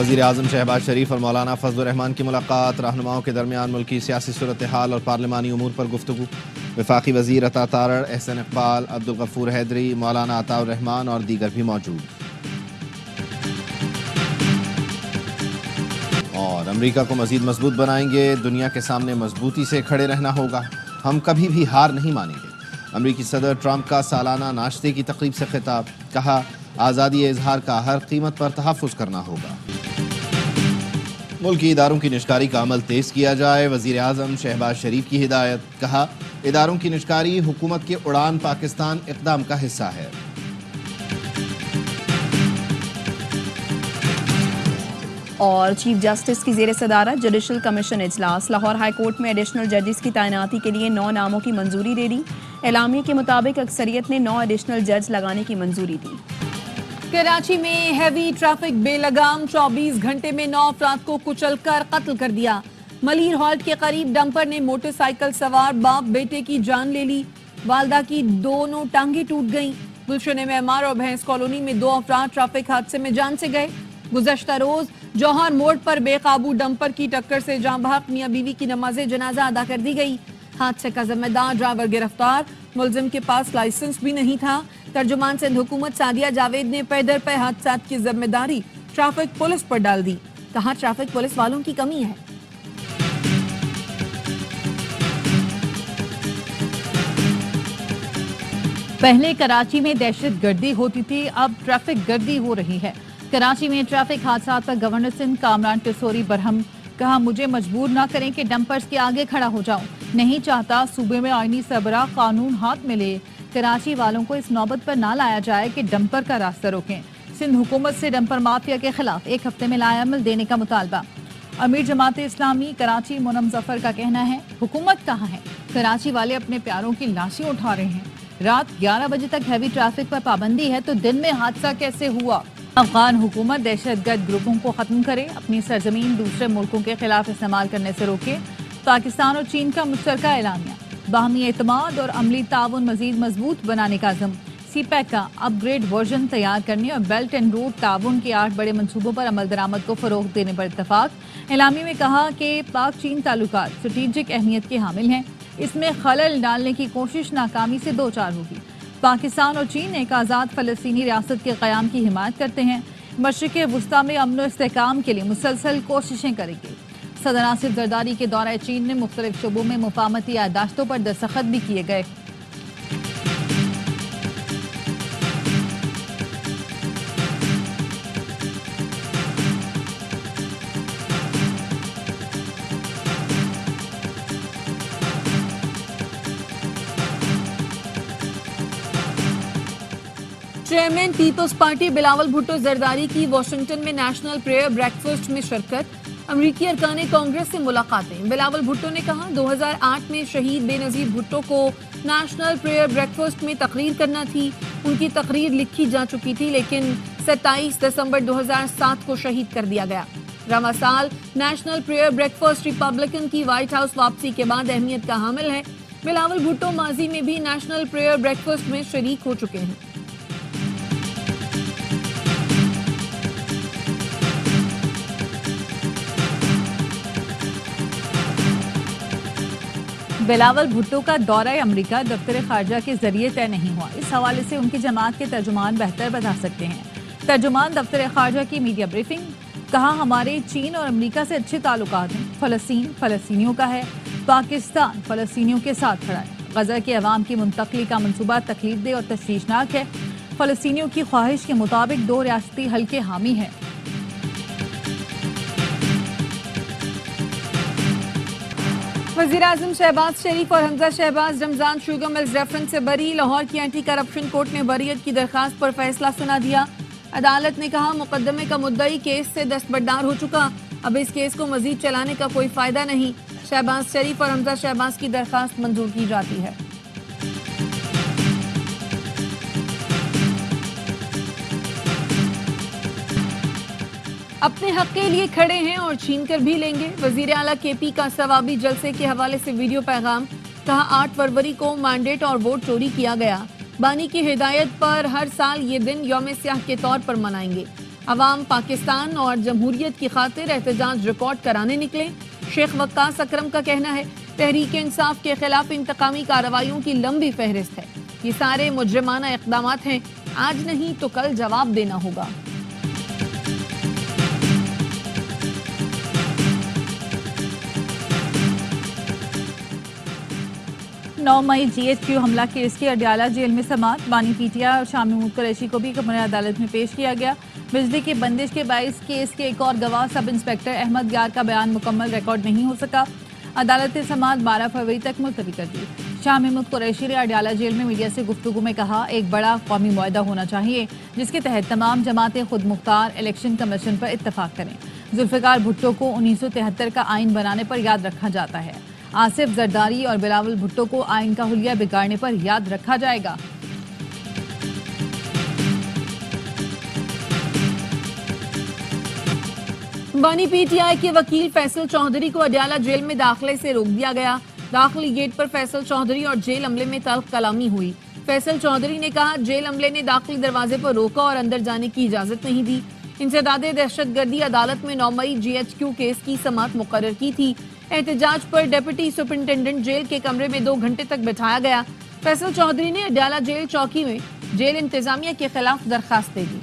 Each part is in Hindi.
वज़ीर आज़म शहबाज शरीफ और मौलाना फजलुर रहमान की मुलाकात, रहनुमाओं के दरमियान मुल्की सियासी सूरत हाल और पार्लिमानी उमूर पर गुफ्तगू। वफाकी वज़ीर अता तारड़, एहसन इकबाल, अब्दुल गफूर हैदरी, मौलाना अताउर रहमान और दीगर भी मौजूद। और अमरीका को मज़ीद मजबूत बनाएंगे, दुनिया के सामने मजबूती से खड़े रहना होगा, हम कभी भी हार नहीं मानेंगे। अमरीकी सदर ट्रंप का सालाना नाश्ते की तकरीब से खिताब, कहा आज़ादी इजहार का हर कीमत पर तहफ़्फ़ुज़ करना होगा। मुल्की इदारों की निजकारी का अमल तेज़ किया जाए, वज़ीर आज़म शहबाज शरीफ की हिदायत, कहा इदारों की निजकारी हुकूमत के उड़ान पाकिस्तान इक़दाम का हिस्सा है। और चीफ जस्टिस की ज़ेर सदारत जुडिशल कमीशन इजलास, लाहौर हाई कोर्ट में एडिशनल जजेस की तैनाती के लिए 9 नामों की मंजूरी दे दी। एलामिया के मुताबिक अक्सरियत ने 9 एडिशनल जज लगाने की मंजूरी दी। कराची में हैवी ट्रैफिक बेलगाम, 24 घंटे में 9 अफराद को कुचलकर कत्ल कर दिया। मलीर हॉल्ट के करीब डंपर ने मोटरसाइकिल सवार बाप बेटे की जान ले ली। वालदा की दोनों टांगे टूट गईं। गुलशन मेहमार और भैंस कॉलोनी में 2 अफराद ट्रैफिक हादसे में जान से गए। गुज़श्ता रोज जौहर मोड़ पर बेकाबू डंपर की टक्कर से जाँ बहक मियां बीवी की नमाज़े जनाजा अदा कर दी गई। हादसे का जिम्मेदार ड्राइवर गिरफ्तार, मुलजिम के पास लाइसेंस भी नहीं था। तर्जुमान सिंध हुकूमत सादिया जावेद ने पैदर पे हादसा की जिम्मेदारी ट्रैफिक पुलिस पर डाल दी। कहा ट्रैफिक पुलिस वालों की कमी है। पहले कराची में दहशत गर्दी होती थी, अब ट्रैफिक गर्दी हो रही है। कराची में ट्रैफिक हादसा पर गवर्नर सिंध कामरान टिसोरी बरहम, कहा मुझे मजबूर ना करें कि डंपर्स के आगे खड़ा हो जाऊं, नहीं चाहता सूबे में आईनी सरबराह कानून हाथ में ले। कराची वालों को इस नौबत पर ना लाया जाए कि डंपर का रास्ता रोकें। सिंध हुकूमत से डंपर माफिया के खिलाफ 1 हफ्ते में लायामल देने का मुतालबा। अमीर जमात इस्लामी कराची मुनम जफर का कहना है हुकूमत कहाँ है, कराची वाले अपने प्यारों की लाशें उठा रहे हैं। रात 11 बजे तक हैवी ट्रैफिक पर पाबंदी है तो दिन में हादसा कैसे हुआ। अफगान हुकूमत दहशतगर्द ग्रुपों को खत्म करे, अपनी सरजमीन दूसरे मुल्कों के खिलाफ इस्तेमाल करने से रोके। पाकिस्तान और चीन का मुश्तरका एलानिया, बाहमी एतमाद और अमली ताउन मजीद मजबूत बनाने का अज़म। सीपैक का अपग्रेड वर्जन तैयार करने और बेल्ट एंड रोड ताउन के 8 बड़े मनसूबों पर अमल दरामद को फरोग देने पर इत्तफाक। एलामी में कहा कि पाक चीन ताल्लुकात स्ट्रेटेजिक अहमियत के हामिल हैं, इसमें खलल डालने की कोशिश नाकामी से 2-4 होगी। पाकिस्तान और चीन एक आज़ाद फ़लस्तीनी रियासत के क़याम की हिमायत करते हैं, मशरिक़ वुस्ता में अमन व इस्तेहकाम के लिए मुसलसल कोशिशें करेंगे। सदर आसिफ जरदारी के दौरे चीन में मुख्तलिफ शोबों में मुफाहमती यादाश्तों पर दस्तखत भी किए गए। Chairman Peoples Party Bilawal Bhutto Zardari की वाशिंगटन में नेशनल प्रेयर ब्रेकफास्ट में शिरकत। अमरीकी अरकान कांग्रेस से मुलाकातें। बिलावल भुट्टो ने कहा 2008 में शहीद बेनज़ीर भुट्टो को नेशनल प्रेयर ब्रेकफास्ट में तकरीर करना थी। उनकी तकरीर लिखी जा चुकी थी लेकिन 27 दिसंबर 2007 को शहीद कर दिया गया। रवा साल नेशनल प्रेयर ब्रेकफास्ट रिपब्लिकन की व्हाइट हाउस वापसी के बाद अहमियत का हामिल है। बिलावल भुट्टो माजी में भी नेशनल प्रेयर ब्रेकफास्ट में शरीक हो चुके हैं। बिलावल भुट्टो का दौरा अमरीका दफ्तर खारजा के जरिए तय नहीं हुआ। इस हवाले से उनकी जमात के तर्जुमान बेहतर बता सकते हैं। तर्जुमान दफ्तर खारजा की मीडिया ब्रीफिंग, कहा हमारे चीन और अमरीका से अच्छे ताल्लुकात हैं। फ़लस्तीन फ़लस्तीनियों का है, पाकिस्तान फ़लस्तीनियों के साथ खड़ा है। गज़ा के अवाम की मुंतकली का मनसूबा तकलीफदेह और तशवीशनाक है। फ़लस्तीनियों की ख्वाहिश के मुताबिक 2 रियासती हल के हामी है। वज़ीर आज़म शहबाज शरीफ और Hamza Shahbaz Ramzan sugar mills reference से बरी। लाहौर की एंटी करप्शन कोर्ट ने बरीयत की दरखास्त पर फैसला सुना दिया। अदालत ने कहा मुकदमे का मुद्दई केस से दस्तबरदार हो चुका, अब इस केस को मजीद चलाने का कोई फायदा नहीं। शहबाज शरीफ और हमजा शहबाज की दरखास्त मंजूर की जाती है। अपने हक के लिए खड़े हैं और छीन कर भी लेंगे। वजीर आला केपी का सवाबी जलसे के हवाले से वीडियो पैगाम, कहा 8 फरवरी को मैंडेट और वोट चोरी किया गया। बानी की हिदायत पर हर साल ये दिन यौम स्याह के तौर पर मनाएंगे। अवाम पाकिस्तान और जमहूरियत की खातिर एहतजाज रिकॉर्ड कराने निकले। शेख वक्कास अकरम का कहना है तहरीक इंसाफ के खिलाफ इंतकामी कार्रवाइयों की लंबी फहरिस्त है। ये सारे मुजरिमाना इक़दामात हैं, आज नहीं तो कल जवाब देना होगा। 9 मई GHQ हमला केस की अडयाला जेल में समाअत। बानी पीटीआई और शामी महमूद कुरैशी को भी कमरे अदालत में पेश किया गया। बिजली की बंदिश के बाइस केस के एक और गवाह सब इंस्पेक्टर अहमद यार का बयान मुकम्मल रिकॉर्ड नहीं हो सका। अदालत ने समाअत 12 फरवरी तक मुलतवी कर दी। शाह महमूद कुरैशी ने अडयाला जेल में मीडिया से गुफ्तगू में कहा, एक बड़ा कौमी मुआहदा होना चाहिए जिसके तहत तमाम जमातें खुद मुख्तार इलेक्शन कमीशन पर इत्तफाक करें। जुल्फिकार भुट्टो को 1973 का आइन बनाने पर याद रखा जाता है। आसिफ जरदारी और बिलावल भुट्टो को आइन का हुलिया बिगाड़ने पर याद रखा जाएगा। बानी पीटीआई के वकील फैसल चौधरी को अडयाला जेल में दाखिले से रोक दिया गया। दाखिली गेट पर फैसल चौधरी और जेल अमले में तल्ख कलामी हुई। फैसल चौधरी ने कहा, जेल अमले ने दाखिली दरवाजे पर रोका और अंदर जाने की इजाजत नहीं दी। इंसदादे दहशतगर्दी अदालत में 9 मई GHQ केस की समाअत मुकर्रर की थी। एहतजाज पर डिप्टी सुपरिंटेंडेंट जेल के कमरे में 2 घंटे तक बैठाया गया। फैसल चौधरी ने अडयाला जेल चौकी में जेल इंतजामिया के खिलाफ दरखास्त दे दी।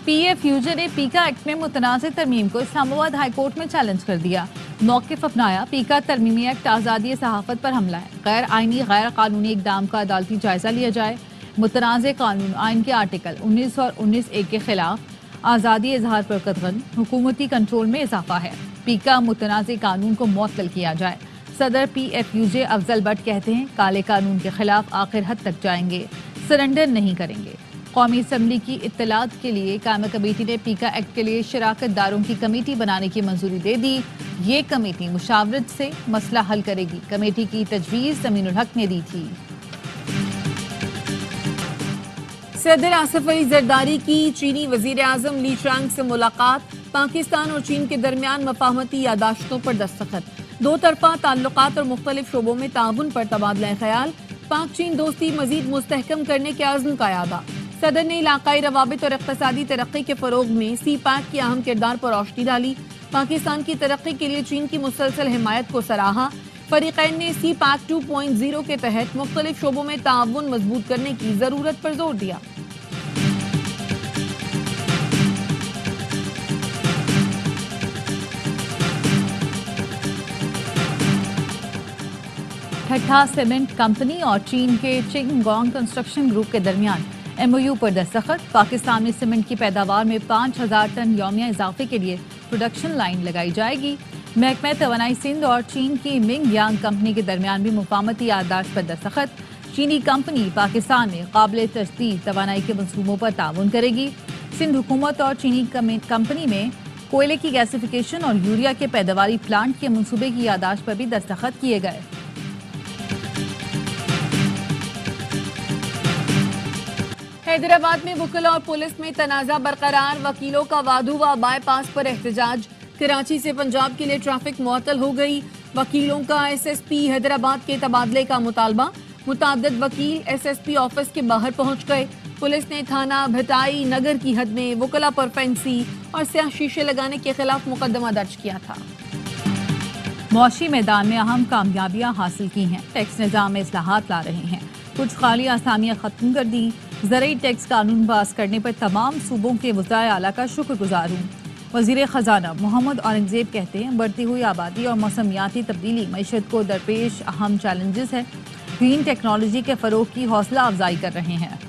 PFUJ ने पीका एक्ट में मुतनाज़ तरमीम को इस्लामाबाद हाई कोर्ट में चैलेंज कर दिया। मौक़िफ़ अपनाया, पीका तरमीमी एक्ट आज़ादी सहाफ़त पर हमला है। गैर आइनी गैर कानूनी इक़दाम का अदालती जायज़ा लिया जाए। मुतनाज़ कानून आइन के आर्टिकल 19 और 19A के खिलाफ आज़ादी इजहार पर कतगन हुकूमती कंट्रोल में इजाफा है। पीका मुतनाज़ कानून को मुअत्तल किया जाए। सदर PFUJ अफजल भट्ट कहते हैं, काले कानून के खिलाफ आखिर हद तक जाएंगे, सरेंडर नहीं करेंगे। कौमी असम्बली की इत्तलात के लिए कायम कमेटी ने पीका एक्ट के लिए शराकत दारों की कमेटी बनाने की मंजूरी दे दी। ये कमेटी मुशावरत से मसला हल करेगी। कमेटी की तजवीज़ ज़मीनुल हक ने दी थी। सदर आसिफ अली जरदारी की चीनी वजीर आजम ली चांग से मुलाकात। पाकिस्तान और चीन के दरमियान मफाहमती यादाश्तों पर दस्तखत। 2 तरफा ताल्लुकात और मुख्तलिफ शोबों में ताउन पर तबादला ख्याल। पाक चीन दोस्ती मजीद मुस्तहकम करने के आज़म का यादा। सदर ने इलाकाई रवाबित और इक़्तिसादी तरक्की के फ़रोग में CPAC के अहम किरदार पर रोशनी डाली। पाकिस्तान की तरक्की के लिए चीन की मुसलसल हिमायत को सराहा। फरीक़ैन ने CPAC 2.0 के तहत मुख्तलिफ शोबों में ताउन मजबूत करने की ज़रूरत पर जोर दिया। ठट्ठा सीमेंट कंपनी और चीन के चिंगगोंग कंस्ट्रक्शन ग्रुप के दरमियान MOU पर दस्तखत। पाकिस्तान में सीमेंट की पैदावार में 5000 टन यौमिया इजाफे के लिए प्रोडक्शन लाइन लगाई जाएगी। महकमा तवानाई सिंध और चीन की मिंग यांग कंपनी के दरमियान भी मुफाहमती याददाश्त पर दस्तखत। चीनी कंपनी पाकिस्तान में काबिल तजदीद तवानाई के मंसूबों पर ताउन करेगी। सिंध हुकूमत और चीनी कंपनी में कोयले की गैसिफिकेशन और यूरिया के पैदावारी प्लांट के मंसूबे की याददाश्त पर भी दस्तखत किए गए। हैदराबाद में वकीलों और पुलिस में तनाज़ा बरकरार। वकीलों का वाधुवा बाईपास पर एहतजाज। कराची से पंजाब के लिए ट्रैफिक मुअत्तल हो गई। वकीलों का SSP हैदराबाद के तबादले का मुतालबा। मुताद्दिद वकील SSP ऑफिस के बाहर पहुंच गए। पुलिस ने थाना भटाई नगर की हद में वकला पर फैंसी और स्याह शीशे लगाने के खिलाफ मुकदमा दर्ज किया था। मौशी मैदान में अहम कामयाबियां हासिल की हैं। टैक्स निज़ाम में इस्लाहात ला रहे हैं। कुछ खाली आसामियां खत्म कर दी। ज़रूरी टैक्स कानून पास करने पर तमाम सूबों के वज़ाए आला का शुक्रगुजार हूँ। वज़ीर ख़जाना मोहम्मद औरंगज़ेब कहते हैं, बढ़ती हुई आबादी और मौसमियाती तब्दीली मईशत को दरपेश अहम चैलेंजेस है। ग्रीन टेक्नोलॉजी के फ़रोग की हौसला अफजाई कर रहे हैं।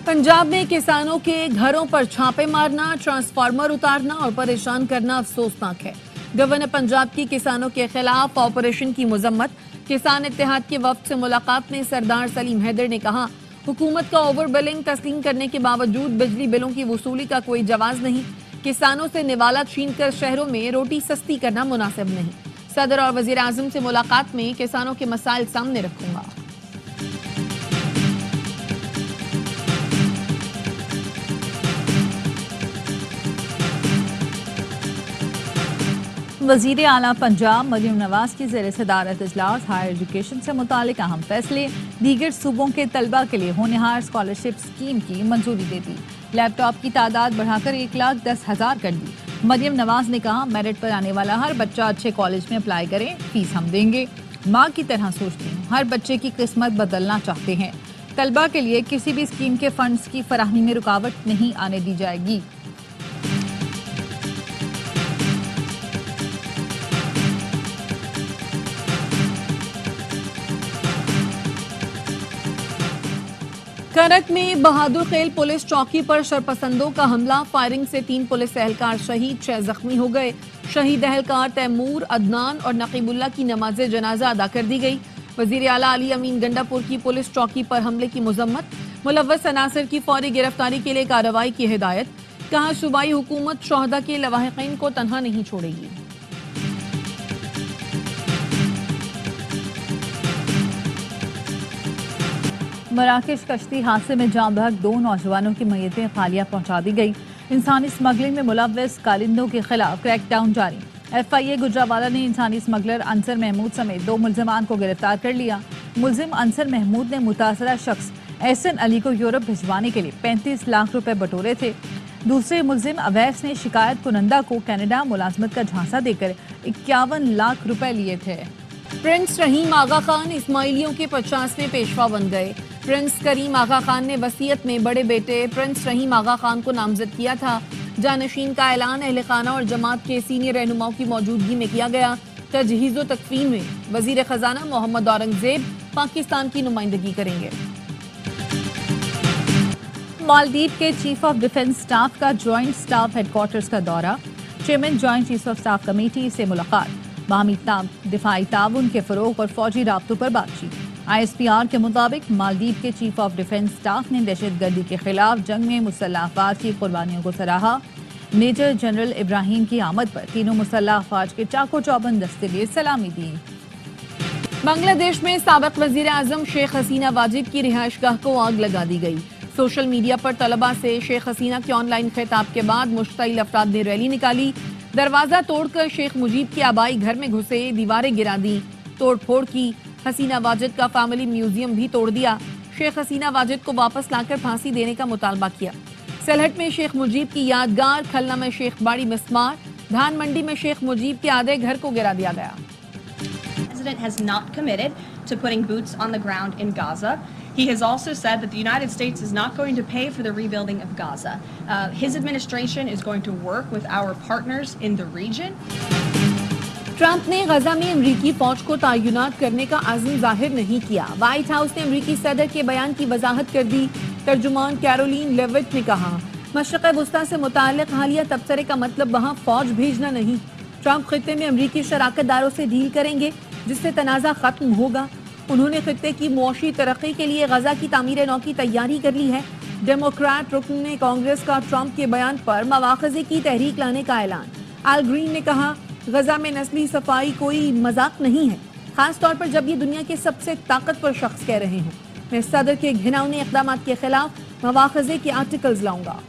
पंजाब में किसानों के घरों पर छापे मारना, ट्रांसफार्मर उतारना और परेशान करना अफसोसनाक है। गवर्नर पंजाब की किसानों के खिलाफ ऑपरेशन की मजम्मत। किसान इत्तेहाद के वफ्द से मुलाकात में सरदार सलीम हैदर ने कहा, हुकूमत का ओवर बिलिंग तस्लीम करने के बावजूद बिजली बिलों की वसूली का कोई जवाज नहीं। किसानों से निवाला छीनकर शहरों में रोटी सस्ती करना मुनासिब नहीं। सदर और वजीर आजम से मुलाकात में किसानों के मसाइल सामने रखूंगा। वजीर आला पंजाब मरियम नवाज की ज़ेर सदारत इजलास हायर एजुकेशन से मुतालिक अहम फैसले, दीगर सूबों के तलबा के लिए होनहार स्कॉलरशिप स्कीम की मंजूरी दे दी। लैपटॉप की तादाद बढ़ाकर 1,10,000 कर दी। मरियम नवाज ने कहा, मेरिट पर आने वाला हर बच्चा अच्छे कॉलेज में अप्लाई करे, फीस हम देंगे। माँ की तरह सोचती हूँ, हर बच्चे की किस्मत बदलना चाहते हैं। तलबा के लिए किसी भी स्कीम के फंड्स की फराहमी में रुकावट नहीं आने दी जाएगी। करक में बहादुर खेल पुलिस चौकी पर शरपसंदों का हमला, फायरिंग से 3 पुलिस एहलकार शहीद, 6 जख्मी हो गए। शहीद एहलकार तैमूर, अदनान और नकीबुल्ला की नमाज जनाजा अदा कर दी गई। वजीर आला अली अमीन गंडापुर की पुलिस चौकी पर हमले की मजम्मत, मुलव्वस अनासर की फौरी गिरफ्तारी के लिए कार्रवाई की हिदायत। कहा, सूबाई हुकूमत शोहदा के लवाहिकीन को तन्हा नहीं छोड़ेगी। मराकश कश्ती हादसे में जाम बहक 2 नौजवानों की मैयतें खालिया पहुंचा दी गई। इंसानी स्मगलिंग में मुलव्वस कारिंदों के खिलाफ क्रैकडाउन जारी। FIA गुजरावाला ने इंसानी स्मगलर अंसर महमूद समेत 2 मुलजमान को गिरफ्तार कर लिया। मुलजिम अंसर महमूद ने मुतासरा शख्स एहसन अली को यूरोप भिजवाने के लिए 35 लाख रुपए बटोरे थे। दूसरे मुलजिम अवैस ने शिकायत कुनंदा को कनाडा मुलाजमत का झांसा देकर 51 लाख रुपए लिए थे। प्रिंस रहीम आगा खान इस्माइलियों के 50वें पेशवा बन गए। प्रिंस करीम आगा खान ने वसीयत में बड़े बेटे प्रिंस रहीम आगा खान को नामजद किया था। जानशीन का ऐलान अहले खाना और जमात के सीनियर रहनुमाओं की मौजूदगी में किया गया। तजहीज़ो तकफीन में वजीर खजाना मोहम्मद औरंगजेब पाकिस्तान की नुमाइंदगी करेंगे। मालदीव के चीफ ऑफ डिफेंस स्टाफ का जॉइंट स्टाफ हेडक्वार्टर्स का दौरा, chairman joint chief of staff committee से मुलाकात, बाहमी दिफाई ताउन के फरोग और फौजी राब्तों पर बातचीत। ISPR के मुताबिक मालदीव के चीफ ऑफ डिफेंस स्टाफ ने दहशतगर्दी के खिलाफ जंग में मुसल्लह अफवाज की कुर्बानियों को सराहा। मेजर जनरल इब्राहिम की आमद पर तीनों मुसल्लह अफवाज के चाको चौबंद दस्ते ने सलामी दी। बांग्लादेश में साबिक वजीर आजम शेख हसीना वाजिद की रिहायशगाह को आग लगा दी गई। सोशल मीडिया पर तलबा से शेख हसीना के ऑनलाइन खिताब के बाद मुश्तइल अफराद ने रैली निकाली। दरवाजा तोड़कर शेख मुजीब के आबाई घर में घुसे, दीवारें गिरा दी, तोड़ फोड़ की। हसीना वाजिद का फैमिली म्यूजियम भी तोड़ दिया। शेख हसीना वाजिद को वापस लाकर फांसी देने का मुतालबा किया। सलहट में शेख मुजीब की यादगार, खलना में शेख बाड़ी मिस्मार, धान मंडी में शेख मुजीब के आधे घर को गिरा दिया गया। President has not committed to putting boots on the ground in Gaza. He has also said that the United States is not going to pay for the rebuilding of Gaza. His administration is going to work with our partners in the region. Trump ने गजा में अमरीकी फौज को तैनात करने का अज़्म जाहिर नहीं किया। व्हाइट हाउस ने अमरीकी सदर के बयान की वजाहत कर दी। तर्जुमान कैरोलिन लेविट ने कहा, मशरिक़ वस्ता से मुताल्लिक़ हालिया तबसरे का मतलब वहाँ फौज भेजना नहीं। ट्रंप खित्ते में अमरीकी शराकतदारों से डील करेंगे जिससे तनाज़ा खत्म होगा। उन्होंने खित्ते की मुआशी तरक्की के लिए गजा की तामीर नौ की तैयारी कर ली है। डेमोक्रेट रुकन ने कांग्रेस का ट्रंप के बयान पर मवाख़ज़े की तहरीक लाने का ऐलान। एल ग्रीन ने कहा, गजा में नस्ली सफाई कोई मजाक नहीं है, खास तौर पर जब ये दुनिया के सबसे ताकतवर शख्स कह रहे हों। मैं सदर के घिनौने इक़दाम के खिलाफ मवाख़ज़े के आर्टिकल्स लाऊंगा।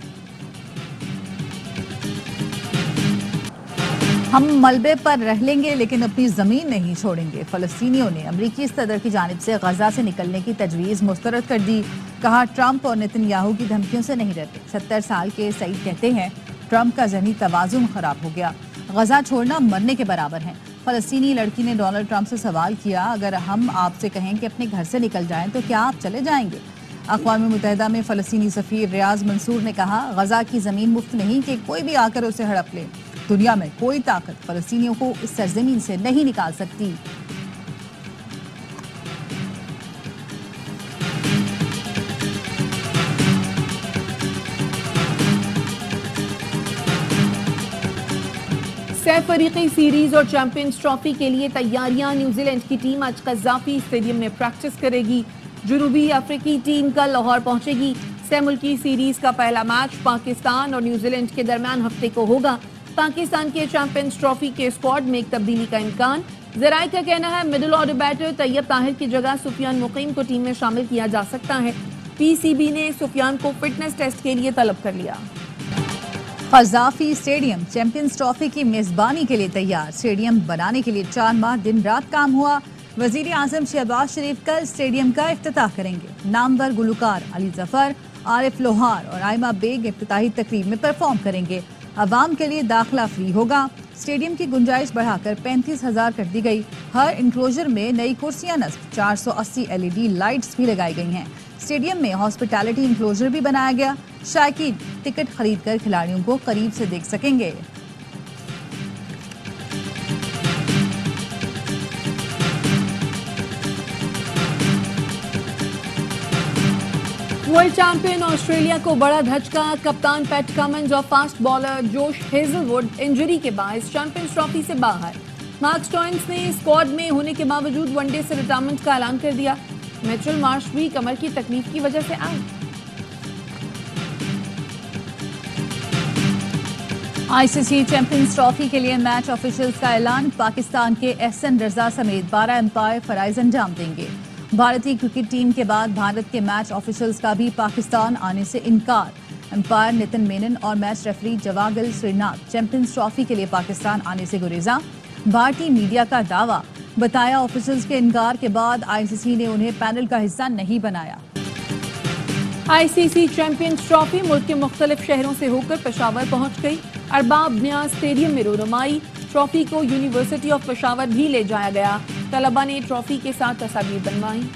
हम मलबे पर रह लेंगे लेकिन अपनी ज़मीन नहीं छोड़ेंगे। फ़लस्तीनियों ने अमरीकी सदर की जानिब से गजा से निकलने की तजवीज़ मुस्तरद कर दी। कहा, ट्रंप और नेतन्याहू की धमकियों से नहीं डरते। 70 साल के सईद कहते हैं, ट्रंप का ज़हनी तवाज़ुन ख़राब हो गया, गजा छोड़ना मरने के बराबर है। फ़लस्तीनी लड़की ने डोनाल्ड ट्रंप से सवाल किया, अगर हम आपसे कहें कि अपने घर से निकल जाएं तो क्या आप चले जाएंगे? अक़वाम मुत्तहिदा में फ़लस्तीनी सफ़ीर रियाज मंसूर ने कहा, गजा की ज़मीन मुफ्त नहीं कि कोई भी आकर उसे हड़प ले। दुनिया में कोई ताकत फ़लस्तीनियों को इस सरज़मीन से नहीं निकाल सकती। सैफ अफ्रीकी सीरीज और चैंपियंस ट्रॉफी के लिए तैयारियां। न्यूजीलैंड की टीम आज कज़ाफी स्टेडियम में प्रैक्टिस करेगी। जनूबी अफ्रीकी टीम कल लाहौर पहुंचेगी। सह मुल्की सीरीज का पहला मैच पाकिस्तान और न्यूजीलैंड के दरमियान हफ्ते को होगा। पाकिस्तान के चैंपियंस ट्रॉफी के स्क्वाड में एक तब्दीली का इम्कान। ज़राए का कहना है middle order batter Tayyab Tahir की जगह सुफियान मुकीम को टीम में शामिल किया जा सकता है। PCB ने सुफियान को फिटनेस टेस्ट के लिए तलब कर लिया। कज़ाफी स्टेडियम चैंपियंस ट्रॉफी की मेजबानी के लिए तैयार। स्टेडियम बनाने के लिए 4 माह दिन रात काम हुआ। वजीर आजम शहबाज शरीफ कल स्टेडियम का इफ्तिताह करेंगे। नामवर गुलकार अली जफर, आरिफ लोहार और आयमा बेग इफ्तिताही तकरीब में परफॉर्म करेंगे। आवाम के लिए दाखिला फ्री होगा। स्टेडियम की गुंजाइश बढ़ाकर 35,000 कर दी गई। हर इंक्लोजर में नई कुर्सियां नस्ब, 480 LED लाइट्स भी लगाई गई हैं। स्टेडियम में हॉस्पिटैलिटी इंक्लोजर भी बनाया गया। शायकीन टिकट खरीदकर खिलाड़ियों को करीब से देख सकेंगे। वर्ल्ड चैंपियन ऑस्ट्रेलिया को बड़ा धचका। कप्तान पैट कमिंस और fast bowler Josh Hazlewood injury के बायस चैंपियंस ट्रॉफी से बाहर। मार्क स्टोइनिस ने स्क्वाड में होने के बावजूद वनडे से रिटायरमेंट का ऐलान कर दिया। मिचेल मार्श भी कमर की तकलीफ की वजह से आउट। आईसीसी चैंपियंस ट्रॉफी के लिए मैच ऑफिशियल्स का ऐलान। पाकिस्तान के एहसन रजा समेत 12 एम्पायर फराइज अंजाम देंगे। भारतीय क्रिकेट टीम के बाद भारत के मैच ऑफिशियल्स का भी पाकिस्तान आने से इनकार। एम्पायर नितिन मेनन और match referee Javagal Srinath Champions Trophy के लिए पाकिस्तान आने से गुरेजा। भारतीय मीडिया का दावा, बताया ऑफिशियल्स के इनकार के बाद आईसीसी ने उन्हें पैनल का हिस्सा नहीं बनाया। आईसीसी चैंपियंस ट्रॉफी मुल्क के मुख्तलिफ शहरों से होकर पेशावर पहुंच गई। अरबाब नियाज स्टेडियम में रोनुमाई। ट्रॉफी को यूनिवर्सिटी ऑफ पेशावर भी ले जाया गया। तलबा ने ट्रॉफी के साथ तस्वीर बनवाई।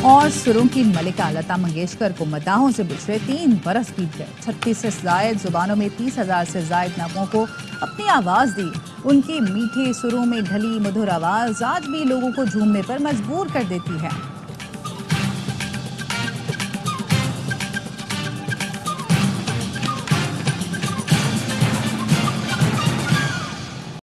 और सुरों की मलिका लता मंगेशकर को मदाहों से बिछड़े 3 बरस बीत गए। 36 से जायद जुबानों में 30,000 से जायद नगमों को अपनी आवाज दी। उनकी मीठे सुरों में ढली मधुर आवाज आज भी लोगों को झूमने पर मजबूर कर देती है।